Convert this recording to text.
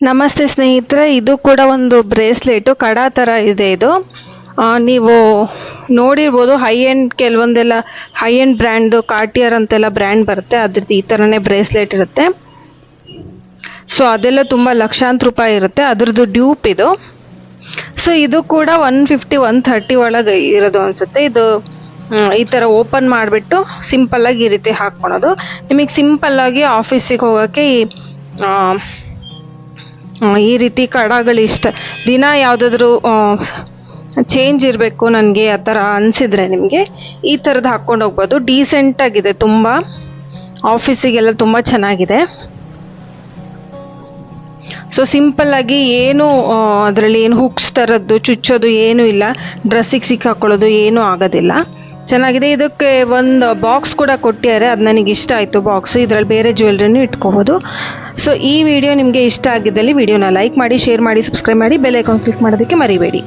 ನಮಸ್ತೆ ಸ್ನೇಹಿತರೆ, ಇದು ಕೂಡ ಒಂದು ಬ್ರೇಸ್ಲೆಟು ಕಡ ಥರ ಇದೆ. ಇದು ನೀವು ನೋಡಿರ್ಬೋದು. ಹೈ ಎಂಡ್ ಕೆಲವೊಂದೆಲ್ಲ ಹೈ ಎಂಡ್ ಬ್ರ್ಯಾಂಡು ಕಾರ್ಟಿಯರ್ ಅಂತೆಲ್ಲ ಬ್ರ್ಯಾಂಡ್ ಬರುತ್ತೆ, ಅದ್ರದ್ದು ಈ ಥರನೇ ಬ್ರೇಸ್ಲೆಟ್ ಇರುತ್ತೆ. ಸೊ ಅದೆಲ್ಲ ತುಂಬ ಲಕ್ಷಾಂತರ ರೂಪಾಯಿ ಇರುತ್ತೆ, ಅದ್ರದ್ದು ಡ್ಯೂಪ್ ಇದು. ಸೊ ಇದು ಕೂಡ 150 130 ಒಳಗೆ ಇರೋದು ಅನಿಸುತ್ತೆ. ಇದು ಈ ಥರ ಓಪನ್ ಮಾಡಿಬಿಟ್ಟು ಸಿಂಪಲ್ಲಾಗಿ ಈ ರೀತಿ ಹಾಕ್ಕೊಳೋದು. ನಿಮಗೆ ಸಿಂಪಲ್ಲಾಗಿ ಆಫೀಸಿಗೆ ಹೋಗೋಕ್ಕೆ ಈ ರೀತಿ ಕಡಗಳು ಇಷ್ಟ. ದಿನ ಯಾವುದಾದ್ರೂ ಚೇಂಜ್ ಇರಬೇಕು ನನಗೆ ಆ ಥರ ಅನಿಸಿದ್ರೆ ನಿಮಗೆ ಈ ಥರದ್ದು ಹಾಕ್ಕೊಂಡು ಹೋಗ್ಬೋದು. ಡೀಸೆಂಟಾಗಿದೆ, ತುಂಬ ಆಫೀಸಿಗೆಲ್ಲ ತುಂಬ ಚೆನ್ನಾಗಿದೆ. ಸೊ ಸಿಂಪಲ್ಲಾಗಿ ಏನು ಅದರಲ್ಲಿ ಏನು ಹುಕ್ಸ್ ಥರದ್ದು ಚುಚ್ಚೋದು ಏನೂ ಇಲ್ಲ, ಡ್ರೆಸ್ಸಿಗೆ ಸಿಕ್ಕಾಕೊಳ್ಳೋದು ಏನೂ ಆಗೋದಿಲ್ಲ. ಚೆನ್ನಾಗಿದೆ. ಇದಕ್ಕೆ ಒಂದು ಬಾಕ್ಸ್ ಕೂಡ ಕೊಟ್ಟಿದ್ದಾರೆ, ಅದು ನನಗೆ ಇಷ್ಟ ಆಯಿತು ಬಾಕ್ಸು. ಇದರಲ್ಲಿ ಬೇರೆ ಜ್ಯುವೆಲ್ರಿನೂ ಇಟ್ಕೋಬೋದು. ಸೊ ಈ ವಿಡಿಯೋ ನಿಮಗೆ ಇಷ್ಟ ಆಗಿದ್ದಲ್ಲಿ ವಿಡಿಯೋನ ಲೈಕ್ ಮಾಡಿ, ಶೇರ್ ಮಾಡಿ, ಸಬ್ಸ್ಕ್ರೈಬ್ ಮಾಡಿ, ಬೆಲ್ ಐಕಾನ್ ಕ್ಲಿಕ್ ಮಾಡೋದಕ್ಕೆ ಮರಿಬೇಡಿ.